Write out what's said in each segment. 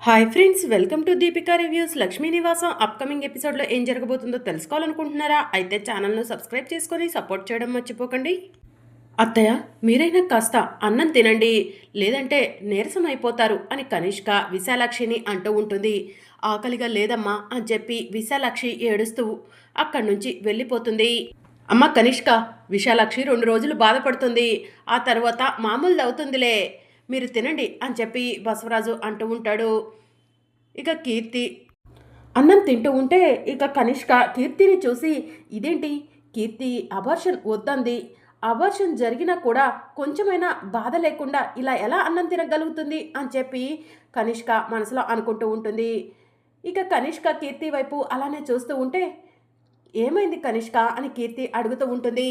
Hi friends, welcome to Deepika reviews. Lakshmi నివాసం upcoming ఎపిసోడ్లో ఏం జరగబోతుందో తెలుసుకోవాలనుకుంటున్నారా? అయితే ఛానల్ను సబ్స్క్రైబ్ చేసుకొని సపోర్ట్ చేయడం మర్చిపోకండి. అత్తయ్య, మీరైనా కాస్త అన్నం తినండి, లేదంటే నీరసం అయిపోతారు అని కనిష్క విశాలాక్షిని అంటూ ఉంటుంది. ఆకలిగా లేదమ్మా అని చెప్పి విశాలాక్షి ఏడుస్తూ అక్కడి నుంచి వెళ్ళిపోతుంది. అమ్మ కనిష్క, విశాలాక్షి 2 రోజులు బాధపడుతుంది, ఆ తర్వాత మామూలుది అవుతుందిలే, మీరు తినండి అని చెప్పి బసవరాజు అంటూ ఉంటాడు. ఇక కీర్తి అన్నం తింటూ ఉంటే ఇక కనిష్క కీర్తిని చూసి, ఇదేంటి, కీర్తి అబార్షన్ వద్దంది, అబార్షన్ జరిగినా కూడా కొంచెమైనా బాధ లేకుండా ఇలా ఎలా అన్నం తినగలుగుతుంది అని చెప్పి కనిష్క మనసులో అనుకుంటూ ఉంటుంది. ఇక కనిష్క కీర్తి వైపు అలానే చూస్తూ ఉంటే, ఏమైంది కనిష్క అని కీర్తి అడుగుతూ ఉంటుంది.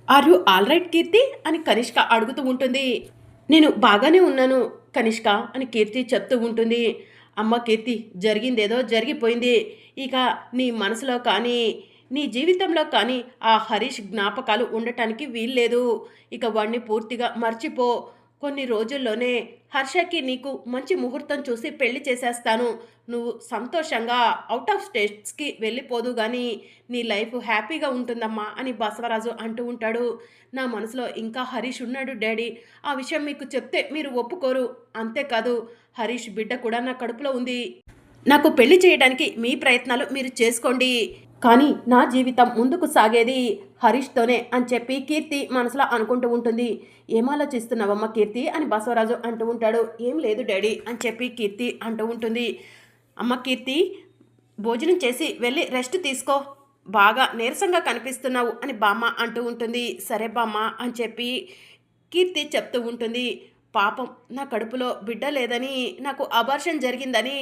ఆర్ యు ఆల్ రైట్ కీర్తి అని కనిష్క అడుగుతూ ఉంటుంది. నేను బాగానే ఉన్నాను కనిష్క అని కీర్తి చెప్తూ ఉంటుంది. అమ్మ కీర్తి, జరిగిందేదో జరిగిపోయింది, ఇక నీ మనసులో కానీ నీ జీవితంలో కానీ ఆ హరీష్ జ్ఞాపకాలు ఉండటానికి వీల్లేదు. ఇక వాడిని పూర్తిగా మర్చిపో. కొన్ని రోజుల్లోనే హర్షకి నీకు మంచి ముహూర్తం చూసి పెళ్లి చేసేస్తాను. నువ్వు సంతోషంగా అవుట్ ఆఫ్ స్టేట్స్కి వెళ్ళిపోదు కానీ నీ లైఫ్ హ్యాపీగా ఉంటుందమ్మా అని బసవరాజు అంటూ ఉంటాడు. నా మనసులో ఇంకా హరీష్ ఉన్నాడు డాడీ, ఆ విషయం మీకు చెప్తే మీరు ఒప్పుకోరు. అంతేకాదు, హరీష్ బిడ్డ కూడా నా కడుపులో ఉంది. నాకు పెళ్లి చేయడానికి మీ ప్రయత్నాలు మీరు చేసుకోండి, కానీ నా జీవితం ముందుకు సాగేది హరీష్తోనే అని చెప్పి కీర్తి మనసులో అనుకుంటూ ఉంటుంది. ఏం ఆలోచిస్తున్నావమ్మ కీర్తి అని బసవరాజు అంటూ ఉంటాడు. ఏం లేదు డాడీ అని చెప్పి కీర్తి అంటూ ఉంటుంది. అమ్మ కీర్తి, భోజనం చేసి వెళ్ళి రెస్ట్ తీసుకో, బాగా నీరసంగా కనిపిస్తున్నావు అని బామ్మ అంటూ ఉంటుంది. సరే బామ్మ అని చెప్పి కీర్తి చెప్తూ ఉంటుంది. పాపం, నా కడుపులో బిడ్డ లేదని, నాకు అబార్షన్ జరిగిందని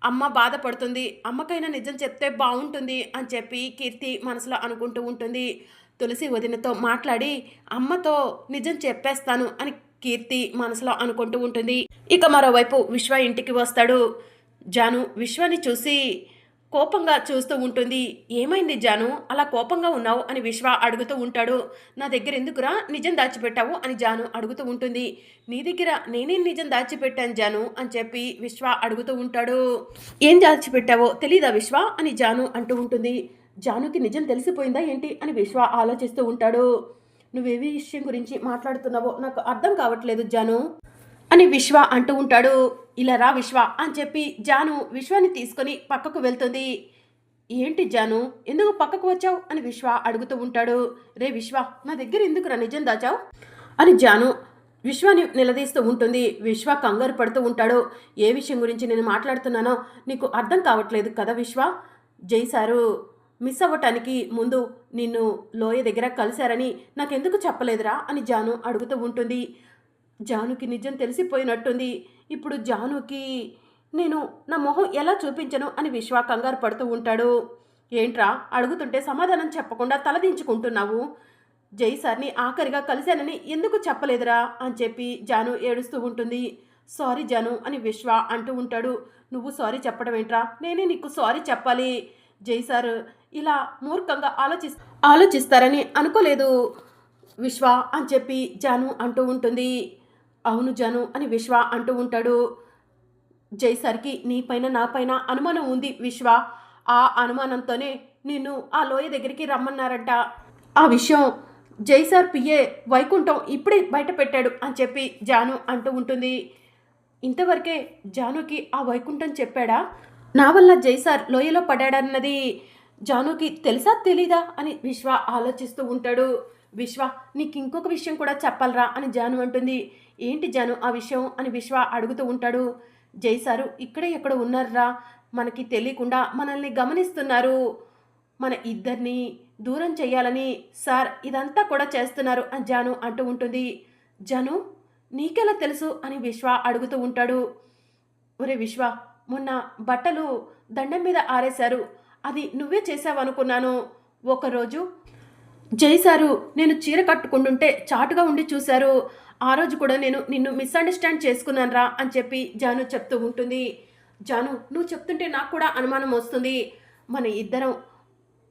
అమ్మ బాధపడుతుంది, అమ్మకైనా నిజం చెప్తే బాగుంటుంది అని చెప్పి కీర్తి మనసులో అనుకుంటూ ఉంటుంది. తులసి వదినతో మాట్లాడి అమ్మతో నిజం చెప్పేస్తాను అని కీర్తి మనసులో అనుకుంటూ ఉంటుంది. ఇక మరోవైపు విశ్వ ఇంటికి వస్తాడు. జాను విశ్వాన్ని చూసి కోపంగా చూస్తూ ఉంటుంది. ఏమైంది జాను, అలా కోపంగా ఉన్నావు అని విశ్వ అడుగుతూ ఉంటాడు. నా దగ్గర ఎందుకురా నిజం దాచిపెట్టావు అని జాను అడుగుతూ ఉంటుంది. నీ దగ్గర నేనేం నిజం దాచిపెట్టాను జాను అని చెప్పి విశ్వ అడుగుతూ ఉంటాడు. ఏం దాచిపెట్టావో తెలీదా విశ్వ అని జాను అంటూ ఉంటుంది. జానుకి నిజం తెలిసిపోయిందా ఏంటి అని విశ్వ ఆలోచిస్తూ ఉంటాడు. నువ్వేవి విషయం గురించి మాట్లాడుతున్నావో నాకు అర్థం కావట్లేదు జాను అని విశ్వ అంటూ ఉంటాడు. ఇలా రా విశ్వ అని చెప్పి జాను విశ్వాన్ని తీసుకొని పక్కకు వెళ్తుంది. ఏంటి జాను, ఎందుకు పక్కకు వచ్చావు అని విశ్వ అడుగుతూ ఉంటాడు. రే విశ్వ, నా దగ్గర ఎందుకు రా నిజం దాచావు అని జాను విశ్వాన్ని నిలదీస్తూ ఉంటుంది. విశ్వ కంగారు పడుతూ ఉంటాడు. ఏ విషయం గురించి నేను మాట్లాడుతున్నానో నీకు అర్థం కావట్లేదు కదా విశ్వ. జై సారు మిస్ అవ్వటానికి ముందు నిన్ను లోయ దగ్గర కలిశారని నాకెందుకు చెప్పలేదురా అని జాను అడుగుతూ ఉంటుంది. జానుకి నిజం తెలిసిపోయినట్టుంది. ఇప్పుడు జానుకి నేను నా మొహం ఎలా చూపించను అని విశ్వ కంగారు పడుతూ ఉంటాడు. ఏంట్రా, అడుగుతుంటే సమాధానం చెప్పకుండా తలదించుకుంటున్నావు. జై సార్ని ఆఖరిగా కలిశానని ఎందుకు చెప్పలేదురా అని చెప్పి జాను ఏడుస్తూ ఉంటుంది. సారీ జాను అని విశ్వ అంటూ ఉంటాడు. నువ్వు సారీ చెప్పడం ఏంట్రా, నేనే నీకు సారీ చెప్పాలి. జై సార్ ఇలా మూర్ఖంగా ఆలోచిస్తారని అనుకోలేదు విశ్వ అని చెప్పి జాను అంటూ ఉంటుంది. అవును జాను అని విశ్వ అంటూ ఉంటాడు. జై సార్కి నీపైన నాపైన అనుమానం ఉంది విశ్వ, ఆ అనుమానంతోనే నిన్ను ఆ లోయ దగ్గరికి రమ్మన్నారంట. ఆ విషయం జై సార్ పిఏ వైకుంఠం ఇప్పుడే బయట పెట్టాడు అని చెప్పి జాను అంటూ ఉంటుంది. ఇంతవరకే జానుకి ఆ వైకుంఠం చెప్పాడా? నా వల్ల జై సార్ లోయలో పడ్డాడన్నది జానుకి తెలుసా తెలీదా అని విశ్వ ఆలోచిస్తూ ఉంటాడు. విశ్వ, నీకు ఇంకొక విషయం కూడా చెప్పాలరా అని జాను అంటుంది. ఏంటి జాను ఆ విషయం అని విశ్వ అడుగుతూ ఉంటాడు. జై సారు ఇక్కడే ఎక్కడ ఉన్నారా, మనకి తెలియకుండా మనల్ని గమనిస్తున్నారు, మన ఇద్దరిని దూరం చేయాలని సార్ ఇదంతా కూడా చేస్తున్నారు అని జాను అంటూ ఉంటుంది. జాను, నీకెలా తెలుసు అని విశ్వ అడుగుతూ ఉంటాడు. ఒరే విశ్వ, మొన్న బట్టలు దండం మీద ఆరేశారు, అది నువ్వే చేసావనుకున్నాను. ఒకరోజు జై సారు నేను చీర కట్టుకుంటుంటే చాటుగా ఉండి చూశారు, ఆ రోజు కూడా నేను నిన్ను మిస్అండర్స్టాండ్ చేసుకున్నాను రా అని చెప్పి జాను చెప్తూ ఉంటుంది. జాను, నువ్వు చెప్తుంటే నాకు కూడా అనుమానం వస్తుంది. మన ఇద్దరం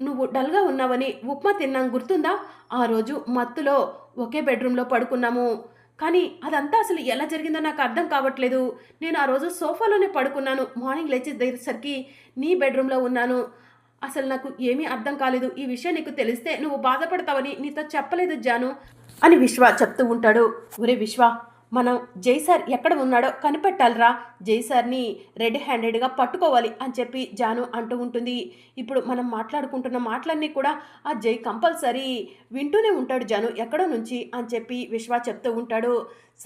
నువ్వు డల్గా ఉన్నావని ఉప్మా తిన్నాం గుర్తుందా? ఆ రోజు మత్తులో ఒకే బెడ్రూమ్లో పడుకున్నాము. కానీ అదంతా అసలు ఎలా జరిగిందో నాకు అర్థం కావట్లేదు. నేను ఆ రోజు సోఫాలోనే పడుకున్నాను. మార్నింగ్ లేచేసరికి నీ బెడ్రూమ్‌లో ఉన్నాను. అసలు నాకు ఏమీ అర్థం కాలేదు. ఈ విషయం నీకు తెలిస్తే నువ్వు బాధపడతావని నీతో చెప్పలేదు జాను అని విశ్వ చెప్తూ ఉంటాడు. ఒరేయ్ విశ్వ, మనం జై సార్ ఎక్కడ ఉన్నాడో కనిపెట్టాలిరా. జై సార్ని రెడ్ హ్యాండెడ్గా పట్టుకోవాలి అని చెప్పి జాను అంటూ ఉంటుంది. ఇప్పుడు మనం మాట్లాడుకుంటున్న మాటలన్నీ కూడా ఆ జై కంపల్సరీ వింటూనే ఉంటాడు జాను ఎక్కడో నుంచి అని చెప్పి విశ్వ చెప్తూ ఉంటాడు.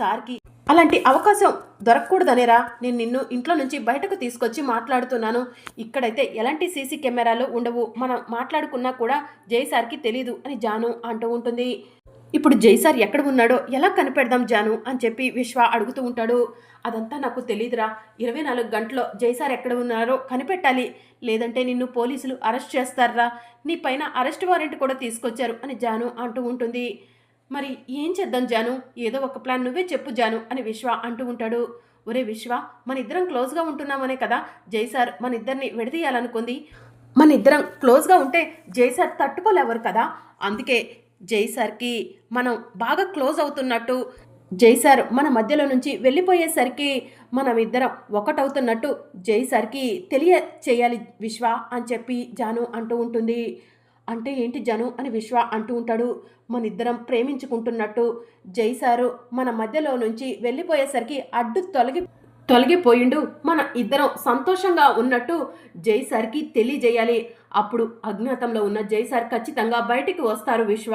సార్కి అలాంటి అవకాశం దొరకకూడదనేరా నేను నిన్ను ఇంట్లో నుంచి బయటకు తీసుకొచ్చి మాట్లాడుతున్నాను. ఇక్కడైతే ఎలాంటి సీసీ కెమెరాలు ఉండవు. మనం మాట్లాడుకున్నా కూడా జై సార్కి తెలీదు అని జాను అంటూ ఉంటుంది. ఇప్పుడు జై సార్ ఎక్కడ ఉన్నాడో ఎలా కనిపెడదాం జాను అని చెప్పి విశ్వ అడుగుతూ ఉంటాడు. అదంతా నాకు తెలీదురా. 24 గంటల్లో జై సార్ ఎక్కడ ఉన్నారో కనిపెట్టాలి. లేదంటే నిన్ను పోలీసులు అరెస్ట్ చేస్తారా. నీ పైన అరెస్ట్ వారెంట్ కూడా తీసుకొచ్చారు అని జాను అంటూ ఉంటుంది. మరి ఏం చేద్దాం జాను, ఏదో ఒక ప్లాన్ నువ్వే చెప్పు జాను అని విశ్వ అంటూ ఉంటాడు. ఒరే విశ్వ, మన ఇద్దరం క్లోజ్గా ఉంటున్నామనే కదా జై సార్ మన ఇద్దరిని విడదీయాలనుకుంది. మన ఇద్దరం క్లోజ్గా ఉంటే జై సార్ తట్టుకోలేవరు కదా. అందుకే జై సార్కి మనం బాగా క్లోజ్ అవుతున్నట్టు, జై సార్ మన మధ్యలో నుంచి వెళ్ళిపోయేసరికి మనం ఇద్దరం ఒకటవుతున్నట్టు జై సార్కి తెలియచేయాలి విశ్వ అని చెప్పి జాను అంటూ ఉంటుంది. అంటే ఏంటి జాను అని విశ్వ అంటూ ఉంటాడు. మన ఇద్దరం ప్రేమించుకుంటున్నట్టు, జై సారు మన మధ్యలో నుంచి వెళ్ళిపోయేసరికి అడ్డు తొలగిపోయిండు, మన ఇద్దరం సంతోషంగా ఉన్నట్టు జై సార్కి తెలియజేయాలి. అప్పుడు అజ్ఞాతంలో ఉన్న జై సార్ ఖచ్చితంగా బయటికి వస్తారు విశ్వ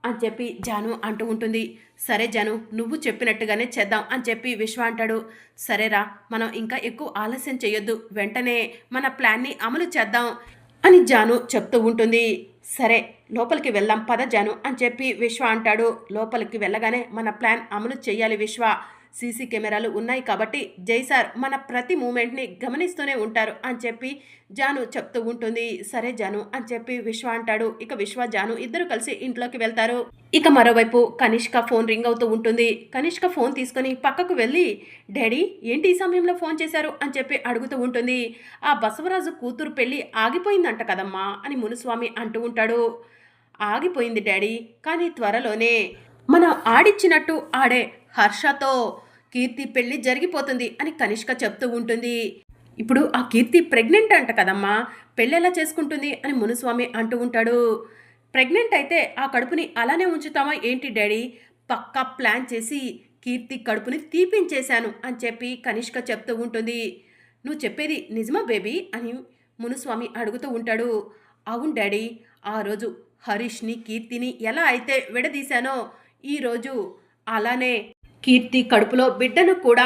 అని చెప్పి జాను అంటూ ఉంటుంది. సరే జాను, నువ్వు చెప్పినట్టుగానే చేద్దాం అని చెప్పి విశ్వ అంటాడు. సరేరా, మనం ఇంకా ఎక్కువ ఆలస్యం చేయొద్దు, వెంటనే మన ప్లాన్ని అమలు చేద్దాం అని జాను చెప్తూ ఉంటుంది. సరే లోపలికి వెళ్దాం పద జాను అని చెప్పి విశ్వ అంటాడు. లోపలికి వెళ్ళగానే మన ప్లాన్ అమలు చేయాలి విశ్వ. సీసీ కెమెరాలు ఉన్నాయి కాబట్టి జై సార్ మన ప్రతి మూమెంట్ని గమనిస్తూనే ఉంటారు అని చెప్పి జాను చెప్తూ ఉంటుంది. సరే జాను అని చెప్పి విశ్వ అంటాడు. ఇక విశ్వ జాను ఇద్దరు కలిసి ఇంట్లోకి వెళ్తారు. ఇక మరోవైపు కనిష్క ఫోన్ రింగ్ అవుతూ ఉంటుంది. కనిష్క ఫోన్ తీసుకొని పక్కకు వెళ్ళి, డాడీ ఏంటి ఈ సమయంలో ఫోన్ చేశారు అని చెప్పి అడుగుతూ ఉంటుంది. ఆ బసవరాజు కూతురు పెళ్ళి ఆగిపోయిందంట కదమ్మా అని మునుస్వామి అంటూ ఉంటాడు. ఆగిపోయింది డాడీ, కానీ త్వరలోనే మనం ఆడిచ్చినట్టు ఆడే హర్షతో కీర్తి పెళ్లి జరిగిపోతుంది అని కనిష్క చెప్తూ ఉంటుంది. ఇప్పుడు ఆ కీర్తి ప్రెగ్నెంట్ అంట కదమ్మా, పెళ్ళి ఎలా చేసుకుంటుంది అని మునుస్వామి అంటూ ఉంటాడు. ప్రెగ్నెంట్ అయితే ఆ కడుపుని అలానే ఉంచుతామా ఏంటి డాడీ, పక్కా ప్లాన్ చేసి కీర్తి కడుపుని తీపించేశాను అని చెప్పి కనిష్క చెప్తూ ఉంటుంది. నువ్వు చెప్పేది నిజమా బేబీ అని మునుస్వామి అడుగుతూ ఉంటాడు. అవును డాడీ, ఆ రోజు హరీష్ని కీర్తిని ఎలా అయితే విడదీశానో ఈరోజు అలానే కీర్తి కడుపులో బిడ్డను కూడా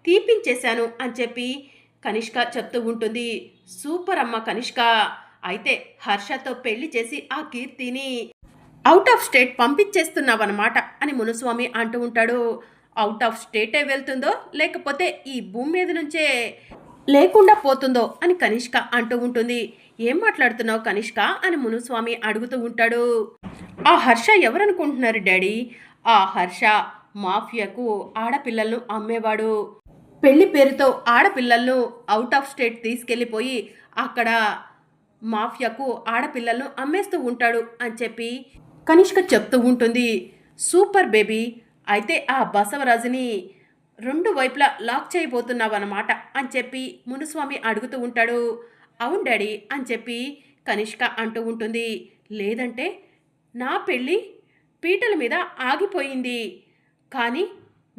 తీపించేశాను అని చెప్పి కనిష్క చెప్తూ ఉంటుంది. సూపర్ అమ్మ కనిష్క, అయితే హర్షతో పెళ్లి చేసి ఆ కీర్తిని అవుట్ ఆఫ్ స్టేట్ పంపించేస్తున్నావన్నమాట అని మునుస్వామి అంటూ ఉంటాడు. అవుట్ ఆఫ్ స్టేటే వెళ్తుందో లేకపోతే ఈ భూమి మీద నుంచే లేకుండా పోతుందో అని కనిష్క అంటూ ఉంటుంది. ఏం మాట్లాడుతున్నావు కనిష్క అని మునుస్వామి అడుగుతూ ఉంటాడు. ఆ హర్ష ఎవరనుకుంటున్నారు డాడీ, ఆ హర్ష మాఫియాకు ఆడపిల్లలను అమ్మేవాడు. పెళ్లి పేరుతో ఆడపిల్లలను అవుట్ ఆఫ్ స్టేట్ తీసుకెళ్ళిపోయి అక్కడ మాఫియాకు ఆడపిల్లలను అమ్మేస్తూ ఉంటాడు అని చెప్పి కనిష్క చెప్తూ ఉంటుంది. సూపర్ బేబీ, అయితే ఆ బసవరాజుని రెండు వైపులా లాక్ చేయబోతున్నావన్నమాట అని చెప్పి మునుస్వామి అడుగుతూ ఉంటాడు. అవును డాడీ అని చెప్పి కనిష్క అంటూ ఉంటుంది. లేదంటే నా పెళ్ళి పీటల మీద ఆగిపోయింది, కానీ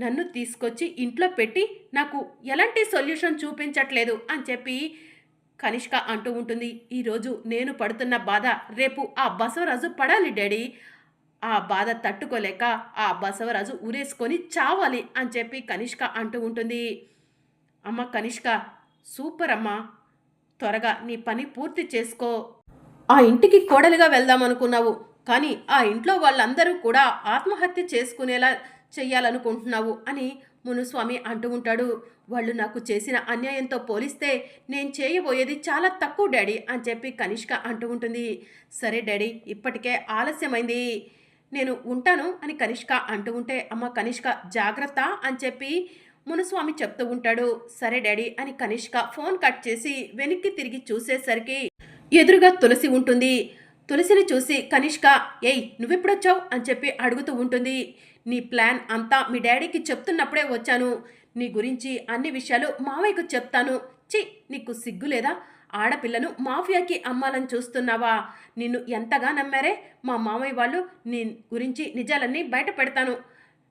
నన్ను తీసుకొచ్చి ఇంట్లో పెట్టి నాకు ఎలాంటి సొల్యూషన్ చూపించట్లేదు అని చెప్పి కనిష్క అంటూ ఉంటుంది. ఈరోజు నేను పడుతున్న బాధ రేపు ఆ బసవరాజు పడాలి డాడీ, ఆ బాధ తట్టుకోలేక ఆ బసవరాజు ఉరేసుకొని చావాలి అని చెప్పి కనిష్క అంటూ ఉంటుంది. అమ్మ కనిష్క, సూపర్ అమ్మ, త్వరగా నీ పని పూర్తి చేసుకో. ఆ ఇంటికి కోడలిగా వెళ్దామనుకున్నావు, కానీ ఆ ఇంట్లో వాళ్ళందరూ కూడా ఆత్మహత్య చేసుకునేలా చెయ్యాలనుకుంటున్నావు అని మునుస్వామి అంటూ ఉంటాడు. వాళ్ళు నాకు చేసిన అన్యాయంతో పోలిస్తే నేను చేయబోయేది చాలా తక్కువ డాడీ అని చెప్పి కనిష్క అంటూ ఉంటుంది. సరే డాడీ, ఇప్పటికే ఆలస్యమైంది, నేను ఉంటాను అని కనిష్క అంటూ ఉంటే, అమ్మ కనిష్క జాగ్రత్త అని చెప్పి మునుస్వామి చెప్తూ ఉంటాడు. సరే డాడీ అని కనిష్క ఫోన్ కట్ చేసి వెనక్కి తిరిగి చూసేసరికి ఎదురుగా తులసి ఉంటుంది. తులసిని చూసి కనిష్క, ఏయ్ నువ్వెప్పుడొచ్చావు అని చెప్పి అడుగుతూ ఉంటుంది. నీ ప్లాన్ అంతా మీ డాడీకి చెప్తున్నప్పుడే వచ్చాను. నీ గురించి అన్ని విషయాలు మావయ్యకు చెప్తాను. ఛీ, నీకు సిగ్గు లేదా? ఆడపిల్లను మాఫియాకి అమ్మాలని చూస్తున్నావా? నిన్ను ఎంతగా నమ్మారే మా మామయ్య వాళ్ళు. నీ గురించి నిజాలన్నీ బయట పెడతాను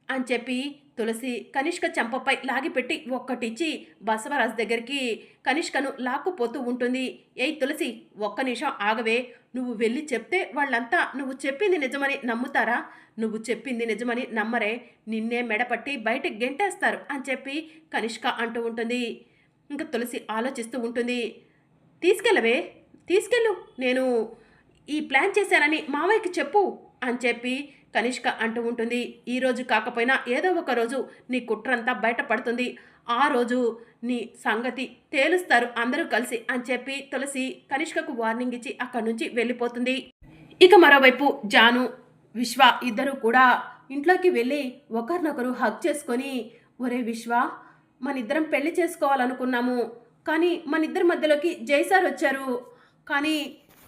అని చెప్పి తులసి కనిష్క చెంపపై లాగిపెట్టి ఒక్కటిచ్చి బసవరాజు దగ్గరికి కనిష్కను లాక్కుపోతూ ఉంటుంది. ఏయ్ తులసి, ఒక్క నిమిషం ఆగవే. నువ్వు వెళ్ళి చెప్తే వాళ్ళంతా నువ్వు చెప్పింది నిజమని నమ్ముతారా? నువ్వు చెప్పింది నిజమని నమ్మరే. నిన్నే మెడపట్టి బయటకు గెంటేస్తారు అని చెప్పి కనిష్క అంటూ ఉంటుంది. ఇంకా తులసి ఆలోచిస్తూ ఉంటుంది. తీసుకెళ్ళవే, తీసుకెళ్ళు. నేను ఈ ప్లాన్ చేశానని మావయ్యకి చెప్పు అని చెప్పి కనిష్క అంటూ ఉంటుంది. ఈరోజు కాకపోయినా ఏదో ఒక రోజు నీ కుట్రంతా బయటపడుతుంది. ఆ రోజు నీ సంగతి తేలుస్తారు అందరూ కలిసి అని చెప్పి తులసి కనిష్కకు వార్నింగ్ ఇచ్చి అక్కడి నుంచి వెళ్ళిపోతుంది. ఇక మరోవైపు జాను, విశ్వ ఇద్దరు కూడా ఇంట్లోకి వెళ్ళి ఒకరినొకరు హగ్ చేసుకొని, ఒరే విశ్వ, మనిద్దరం పెళ్లి చేసుకోవాలనుకున్నాము, కానీ మనిద్దరి మధ్యలోకి జైసార్ వచ్చారు. కానీ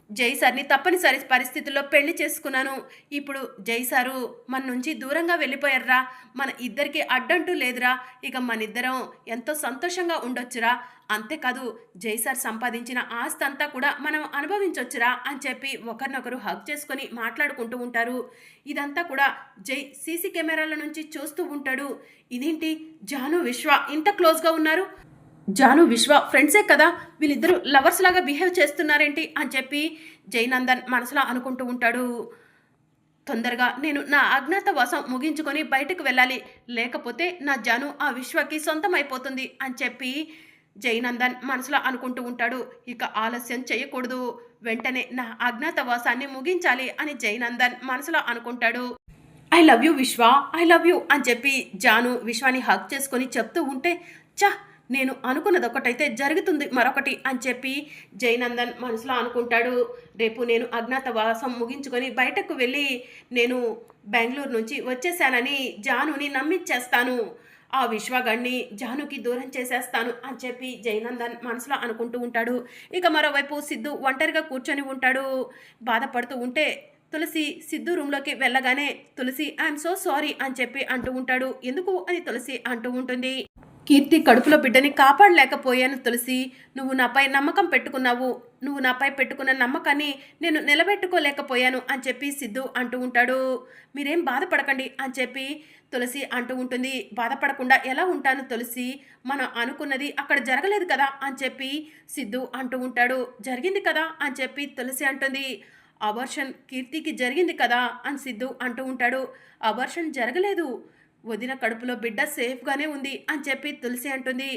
జైసార్ని తప్పనిసరి పరిస్థితుల్లో పెళ్లి చేసుకున్నాను. ఇప్పుడు జైసారు మన నుంచి దూరంగా వెళ్ళిపోయారా. మన ఇద్దరికి అడ్డంటూ లేదురా. ఇక మనిద్దరం ఎంతో సంతోషంగా ఉండొచ్చురా. అంతేకాదు జైసార్ సంపాదించిన ఆస్తి అంతా కూడా మనం అనుభవించొచ్చురా అని చెప్పి ఒకరినొకరు హగ్ చేసుకొని మాట్లాడుకుంటూ ఉంటారు. ఇదంతా కూడా జై సీసీ కెమెరాల నుంచి చూస్తూ ఉంటాడు. ఇదేంటి జాను విశ్వ ఇంత క్లోజ్గా ఉన్నారు? జాను విశ్వ ఫ్రెండ్సే కదా, వీళ్ళిద్దరూ లవర్స్ లాగా బిహేవ్ చేస్తున్నారేంటి అని చెప్పి జైనందన్ మనసులో అనుకుంటూ ఉంటాడు. తొందరగా నేను నా అజ్ఞాతవాసం ముగించుకొని బయటకు వెళ్ళాలి, లేకపోతే నా జాను ఆ విశ్వకి సొంతం అయిపోతుంది అని చెప్పి జైనందన్ మనసులో అనుకుంటూ ఉంటాడు. ఇక ఆలస్యం చేయకూడదు, వెంటనే నా అజ్ఞాతవాసాన్ని ముగించాలి అని జైనందన్ మనసులో అనుకుంటాడు. ఐ లవ్ యూ విశ్వ, ఐ లవ్ యూ అని చెప్పి జాను విశ్వాని హగ్ చేసుకొని చెప్తూ ఉంటే, చా, నేను అనుకున్నది ఒకటైతే జరుగుతుంది మరొకటి అని చెప్పి జైనందన్ మనసులో అనుకుంటాడు. రేపు నేను అజ్ఞాతవాసం ముగించుకొని బయటకు వెళ్ళి నేను బెంగళూరు నుంచి వచ్చేసానని జానుని నమ్మిచ్చేస్తాను. ఆ విశ్వగాడిని జానుకి దూరం చేసేస్తాను అని చెప్పి జైనందన్ మనసులో అనుకుంటూ ఉంటాడు. ఇక మరోవైపు సిద్ధు ఒంటరిగా కూర్చొని ఉంటాడు. బాధపడుతూ ఉంటే తులసి సిద్ధు రూమ్లోకి వెళ్ళగానే, తులసి ఐఎమ్ సో సారీ అని చెప్పి అంటూ ఉంటాడు. ఎందుకు అని తులసి అంటూ ఉంటుంది. కీర్తి కడుపులో బిడ్డని కాపాడలేకపోయాను తులసి. నువ్వు నాపై నమ్మకం పెట్టుకున్నావు. నువ్వు నాపై పెట్టుకున్న నమ్మకాన్ని నేను నిలబెట్టుకోలేకపోయాను అని చెప్పి సిద్ధు అంటూ ఉంటాడు. మీరేం బాధపడకండి అని చెప్పి తులసి అంటూ ఉంటుంది. బాధపడకుండా ఎలా ఉంటాను తులసి, మనం అనుకున్నది అక్కడ జరగలేదు కదా అని చెప్పి సిద్ధు అంటూ ఉంటాడు. జరిగింది కదా అని చెప్పి తులసి అంటుంది. అబార్షన్ కీర్తికి జరిగింది కదా అని సిద్ధు అంటూ ఉంటాడు. అబార్షన్ జరగలేదు, వదిన కడుపులో బిడ్డ సేఫ్గానే ఉంది అని చెప్పి తులసి అంటుంది.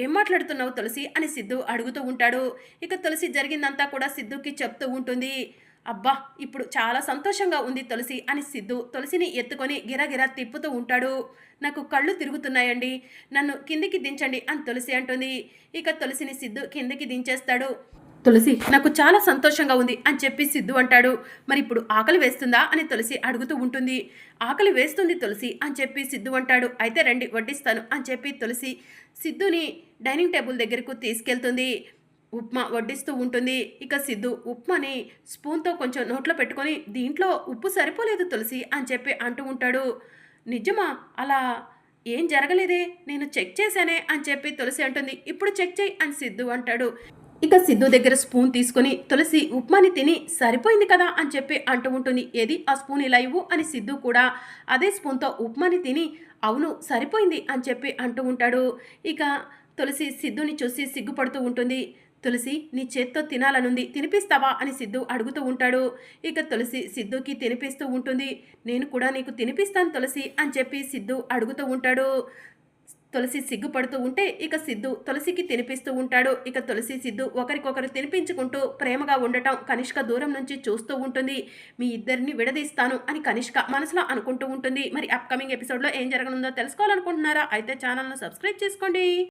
ఏం మాట్లాడుతున్నావు తులసి అని సిద్ధు అడుగుతూ ఉంటాడు. ఇక తులసి జరిగిందంతా కూడా సిద్ధుకి చెప్తూ ఉంటుంది. అబ్బా, ఇప్పుడు చాలా సంతోషంగా ఉంది తులసి అని సిద్ధు తులసిని ఎత్తుకొని గిరగిరా తిప్పుతూ ఉంటాడు. నాకు కళ్ళు తిరుగుతున్నాయండి, నన్ను కిందికి దించండి అని తులసి అంటుంది. ఇక తులసిని సిద్ధు కిందికి దించేస్తాడు. తులసి, నాకు చాలా సంతోషంగా ఉంది అని చెప్పి సిద్ధు అంటాడు. మరి ఇప్పుడు ఆకలి వేస్తుందా అని తులసి అడుగుతూ ఉంటుంది. ఆకలి వేస్తుంది తులసి అని చెప్పి సిద్ధు అంటాడు. అయితే రండి వడ్డిస్తాను అని చెప్పి తులసి సిద్ధుని డైనింగ్ టేబుల్ దగ్గరకు తీసుకెళ్తుంది. ఉప్మా వడ్డిస్తూ ఉంటుంది. ఇక సిద్ధు ఉప్మాని స్పూన్తో కొంచెం నోట్లో పెట్టుకొని, దీంట్లో ఉప్పు సరిపోలేదు తులసి అని చెప్పి అంటూ ఉంటాడు. నిజమా? అలా ఏం జరగలేదే, నేను చెక్ చేశానే అని చెప్పి తులసి అంటుంది. ఇప్పుడు చెక్ చేయి అని సిద్ధు అంటాడు. ఇక సిద్ధు దగ్గర స్పూన్ తీసుకొని తులసి ఉప్మాని తిని సరిపోయింది కదా అని చెప్పి అంటూ ఉంటుంది. ఏది ఆ స్పూన్ ఇలా ఇవ్వు అని సిద్ధు కూడా అదే స్పూన్తో ఉప్మాని తిని అవును సరిపోయింది అని చెప్పి అంటూ ఉంటాడు. ఇక తులసి సిద్ధుని చూసి సిగ్గుపడుతూ ఉంటుంది. తులసి, నీ చేత్తో తినాలనుంది, తినిపిస్తావా అని సిద్ధు అడుగుతూ ఉంటాడు. ఇక తులసి సిద్ధుకి తినిపిస్తూ ఉంటుంది. నేను కూడా నీకు తినిపిస్తాను తులసి అని చెప్పి సిద్ధు అడుగుతూ ఉంటాడు. తులసి సిగ్గుపడుతూ ఉంటే ఇక సిద్ధు తులసికి తినిపిస్తూ ఉంటాడు. ఇక తులసి సిద్ధు ఒకరికొకరు తినిపించుకుంటూ ప్రేమగా ఉండటం కనిష్క దూరం నుంచి చూస్తూ ఉంటుంది. మీ ఇద్దరిని విడదీస్తాను అని కనిష్క మనసులో అనుకుంటూ ఉంటుంది. మరి అప్కమింగ్ ఎపిసోడ్లో ఏం జరగనుందో తెలుసుకోవాలనుకుంటున్నారా? అయితే ఛానల్ను సబ్స్క్రైబ్ చేసుకోండి.